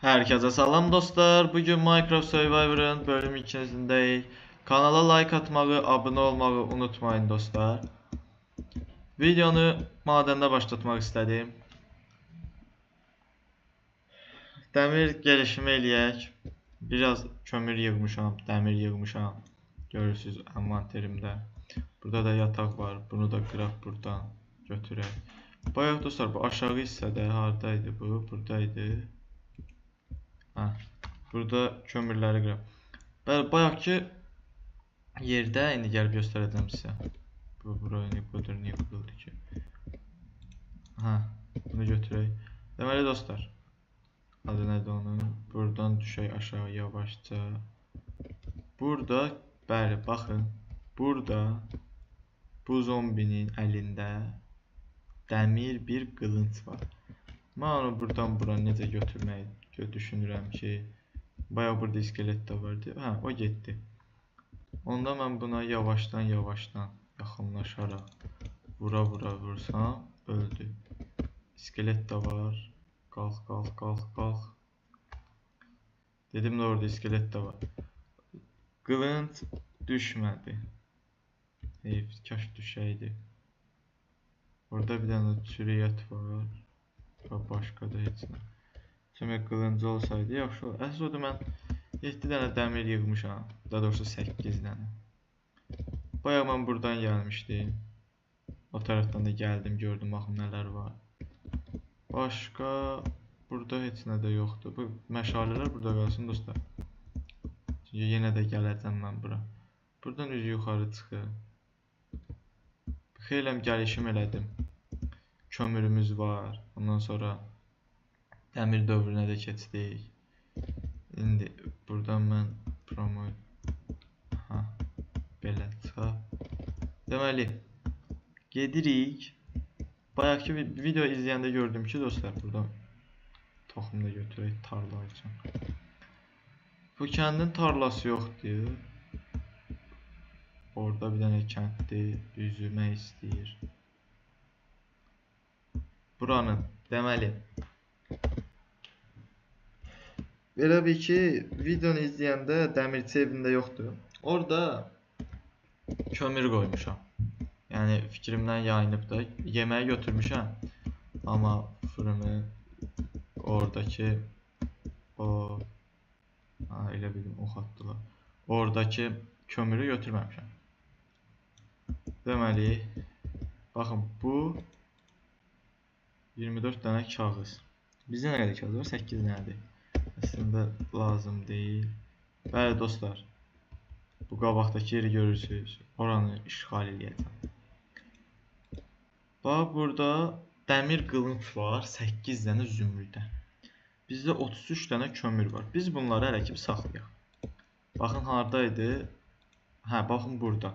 Herkese salam dostlar. Bugün Minecraft Survivor'ın bölüm 2'sindeyiz. Kanala like atmayı, abone olmayı unutmayın dostlar. Videonu madende başlatmak istedim. Demir gelişimi eləyək. Biraz kömür yığmışam, demir yığmışam. Görürsünüz envanterimdə. Burada da yataq var. Bunu da qıraq buradan götürək. Bayaq dostlar, bu aşağı hissədə haradaydı bu? Buradaydı. Burada kömürləri qıraq. Bayaqki yerdə indi gəlib göstərəcəm sizə. Bu buraya niyə quruldu ki? Bunu götürək. Deməli dostlar, adı nədir onun? Buradan düşək aşağı yavaşca. Burada, bəli, baxın. Burada bu zombinin əlində dəmir bir qılınc var. Mən onu buradan bura necə götürməyi düşünürəm ki, bayaq burada iskelet də vardı. O getdi. Onda mən buna yavaşdan yaxınlaşaraq vura vursam, öldü. İskelet də var. Qalx. Dedim də orada iskelet də var. Qılınc düşmədi. Heyf, kaş düşəydi. Orada bir dənə çürüyət var. Başqa da heç nə. Demək qılıncı olsaydı yaxşı olur. Əsl odur, mən 7 dənə dəmir yığmışam. Daha doğrusu 8 dənə. Bayaq mən buradan gəlmişdim. O tərəfdən də gəldim, gördüm baxım nələr var. Başqa burada heç nə də yoxdur. Bu məşalələr burada qalsın dostlar. Çünki yenə də gələcəm mən bura. Buradan üzü yuxarı çıxır. Xeyləm gəlişim elədim. Kömürümüz var. Ondan sonra dəmir dövrünə də keçdik. İndi buradan mən belə çıxaq. Deməli, gedirik. Bayaqki video izləyəndə gördüm ki dostlar, buradan toxum da götürək tarla üçün. Bu kəndin tarlası yoxdur. Orada bir dənə kənddir, üzümək istəyir. Buranın, deməli, belə bir ki, videonu izləyəndə dəmirçi evində yoxdur. Orada kömür qoymuşam. Yəni fikrimdən yayınıb da yeməyi götürmüşəm. Amma fırını oradakı elə bildim ox atdılar. Oradakı kömürü götürməmişəm. Deməli, baxın, bu 24 dənə kağız. Bizdə nə qədər kağız var? 8 dənədir. Əslində lazım deyil. Bəli dostlar, bu qabaqdakı yeri görürsünüz. Oranı işğal edəcəm. Bax, burada dəmir qılınc var, 8 dənə zümrüdə. Bizdə 33 dənə kömür var. Biz bunları hələ ki saxlayaq. Baxın, haradaydı? Baxın burada.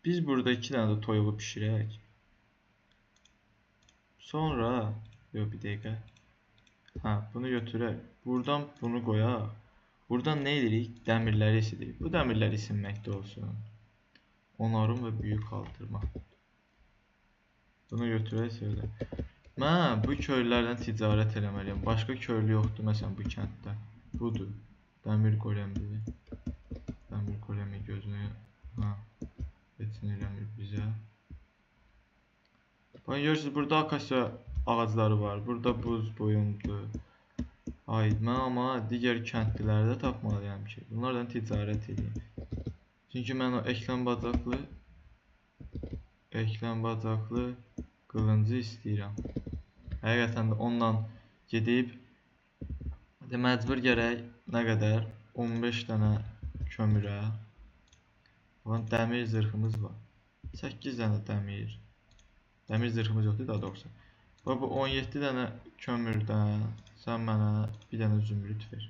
Biz burada 2 dənə də toyuğu pişirək. Sonra, bir dəqiqə. Bunu götürək. Buradan bunu qoyaq. Buradan nə edirik? Dəmirləri isidik. Bu dəmirlər isinməkdə olsun. Onarım və böyük qaldırma. Bunu götürək söylə. Mən bu köylülərdən ticarət eləməliyəm. Başqa köylü yoxdur məsələn bu kənddə. Budur. Dəmir qoləmdir. Dəmir qoləmi gözünü etsin eləmir bizə. Baxın, görürsünüz, burada akasiya ağacları var. Burada buz boyundur. Mən amma digər kəndlilərdə tapmalıyam ki, bunlardan ticarət edeyim. Çünki mən o ekləm bacaqlı qılıncı istəyirəm. Həqiqətən də ondan gedib məcbur gərək nə qədər? 15 dənə kömürə. Dəmir zırhımız var. 8 dənə dəmir. Dəmir zırhımız yoxdur daha doğrusu. Bu 17 dənə kömürdən sən mənə bir dənə zümrüd ver.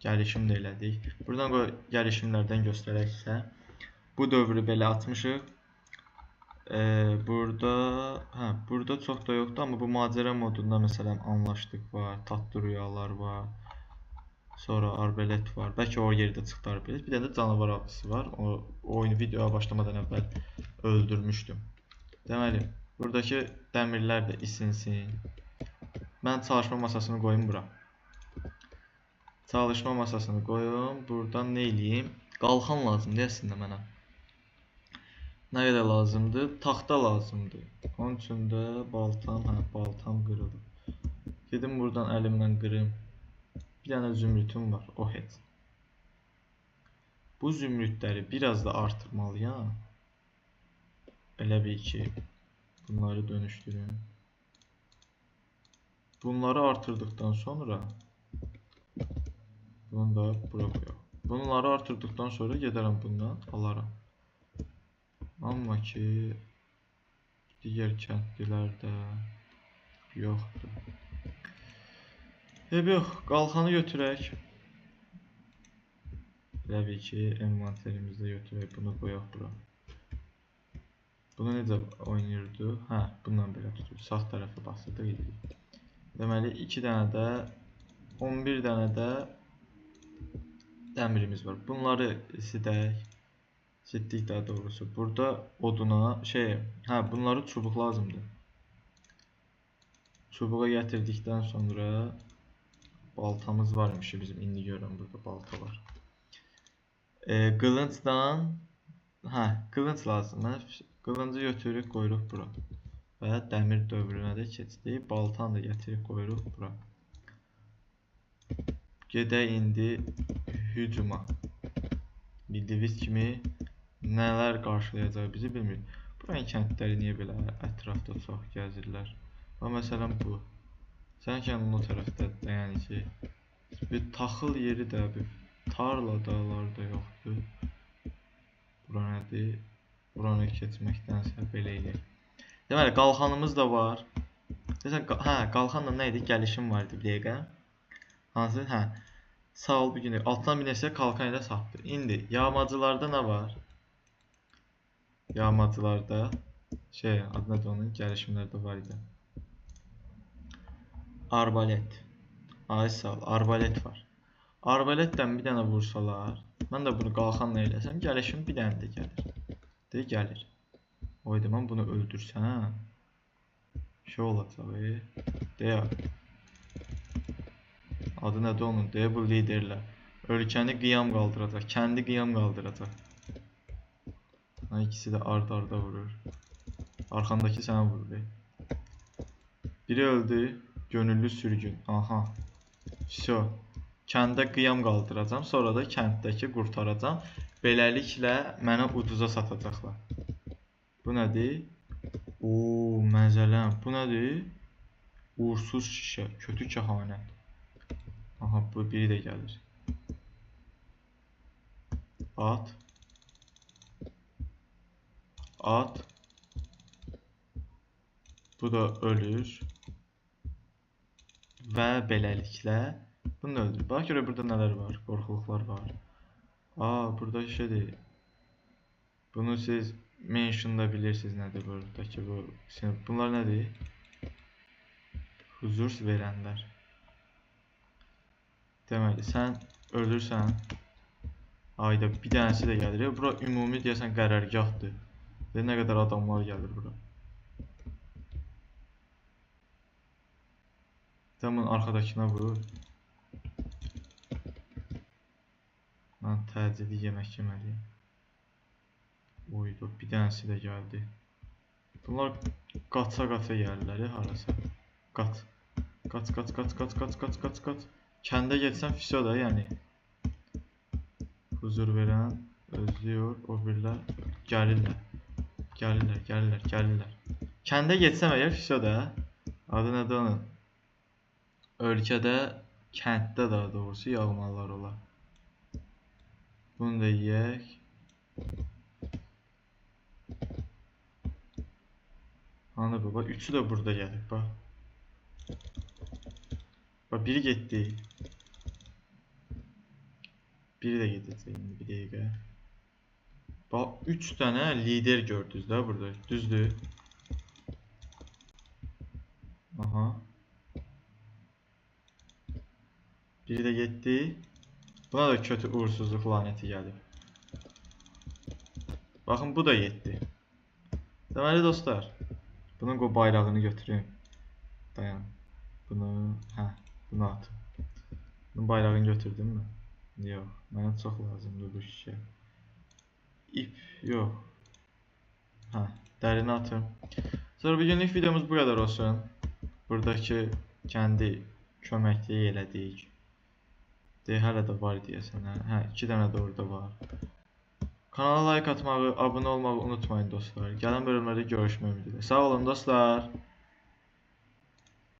Gəlişim də elədik. Buradan gəlişimlərdən göstərəksə, bu dövrü belə atmışıq. Burada çox da yoxdur, amma bu macəra modunda məsələn anlaşdıq var, tatlı rüyalar var, sonra arbelet var. Bəlkə o yerdə çıxdı arbelet. Bir dənə də canavar avcısı var. O oyunu videoya başlamadan əvvəl öldürmüşdüm. Deməli, buradakı dəmirlər də isinsin. Mən çalışma masasını qoyum bura. Çalışma masasını qoyum. Buradan nə eləyim? Qalxan lazımdır əslində mənə. Nə qədər lazımdır? Taxta lazımdır. Onun üçün də baltam, baltam qırılıb. Gedim buradan əlimlə qırım. Bir dənə zümrütüm var, o heç. Bu zümrütləri biraz da artırmalıyam. Elə bil ki, bunları dönüşdürün. Bunları artırdıktan sonra bunu da bura qoyaq. Bunları artırdıktan sonra gedərəm bundan alaram. Amma ki digər kəndlilərdə yoxdur. Yox, qalxanı götürək. Elə bil ki, envanterimizdə götürək. Bunu qoyaq bura. Bunu necə oynayırdı? Hə, bundan belə tutur. Sağ tərəfə basırdıq edirik. Deməli 2 dənə də 11 dənə də dəmirimiz var. Bunları silək. Sildik daha doğrusu. Burada oduna bunları çubuq lazımdır. Çubuğa gətirdikdən sonra baltamız varmış bizim. İndi görürəm burada balta var. Qılıncdan qılınc lazımdır. Qılıncı götürürük, qoyuruq bura. Və dəmir dövrünə də keçdik. Baltanı da gətirib qoyuruq bura. Gedək indi hücuma. Bildiyiniz kimi nələr qarşılayacaq bizi bilmirik. Buranın kəndləri niyə belə ətrafda çox gəzirlər? Və məsələn bu. Sən kəndin o tərəfdədir, yəni ki, bir taxıl yeri də, bir tarla dağları da yoxdur. Bura nədir? Buranı keçməkdənsə belə eləyək. Deməli, qalxanımız da var. Qalxanla nə idi? Gəlişim var idi bir dəqiqə. Hansı? Sağ ol bir günü. Altdan bir neçə kalkan ilə satdı. İndi yağmacılarda nə var? Yağmacılarda adı nədir onun? Gəlişimlərdə var idi. Arbalet. Ay sağ ol. Arbalet var. Arbaletdən bir dənə vursalar, mən də bunu qalxanla eləsəm, gəlişim bir dənə də gəlir. Gəlir. Oyda mən bunu öldürsəm olacaq. Deyək. Adı nədir onun? Deyək bu liderlər. Ölkəni qiyam qaldıracaq. Kəndi qiyam qaldıracaq. İkisi də ard-arda vurur. Arxandakı sənə vurur. Biri öldü. Gönüllü sürgün. Aha. Vəsə. Kəndə qiyam qaldıracam. Sonra da kənddəki qurtaracam. Beləliklə mənə ucuza satacaqlar. Bu nədir? Ooo, məzələm. Bu nədir? Uğursuz şişə. Kötü kəhanət. Aha, bu biri də gəlir. At. At. Bu da ölür. Və beləliklə bunu da öldürür. Bax görə burada nələr var? Qorxuluqlar var. Burada şeydir. Bunu siz mention'da bilirsiniz nədir buradakı bu. Bunlar nədir? Huzur verənlər. Deməli, sən ölürsən. Ayda bir dənəsi də gəlir. Bura ümumi deyəsən qərargahdır. Və nə qədər adamlar gəlir bura. Bunun arxadakına vurur. Mən təcili yemək yeməliyim. Oydu, bir dənəsi də gəldi. Bunlar qaça-qaça gəlirlər harasa. Qaç. Qaç. Kəndə getsəm fiso da, yəni. Huzur verən, özlüyor, o birlər gəlirlər. Kəndə getsəm əgər fiso da, adı nədir onun? Ölkədə, kənddə daha doğrusu yağmalar olar. Bunu da yiyək. Ana baba, üçü də burada gəlir, bax. Bax, biri getdi. Biri də gedəcək, bir dəqiqə. Bax, 3 dənə lider gördünüz də burada, düzdür. Aha. Biri də getdi. Buna da kötü uğursuzluq lanəti gəlib. Baxın, bu da getdi. Deməli dostlar, bunun bayrağını götürün. Dayan. Bunu atın. Bunun bayrağını götürdün mü? Yox. Mənə çox lazımdır bu şişə. İp yox. Hə, dərini atım. Sonra bugünlük videomuz bu kadar olsun. Buradakı kendi köməkliyi elədik. Hələ də var deyəsən. Hə, 2 dənə də orada var. Kanala like atmağı, abunə olmağı unutmayın dostlar. Gələn bölümlərdə görüşmək ümidilə. Sağ olun dostlar.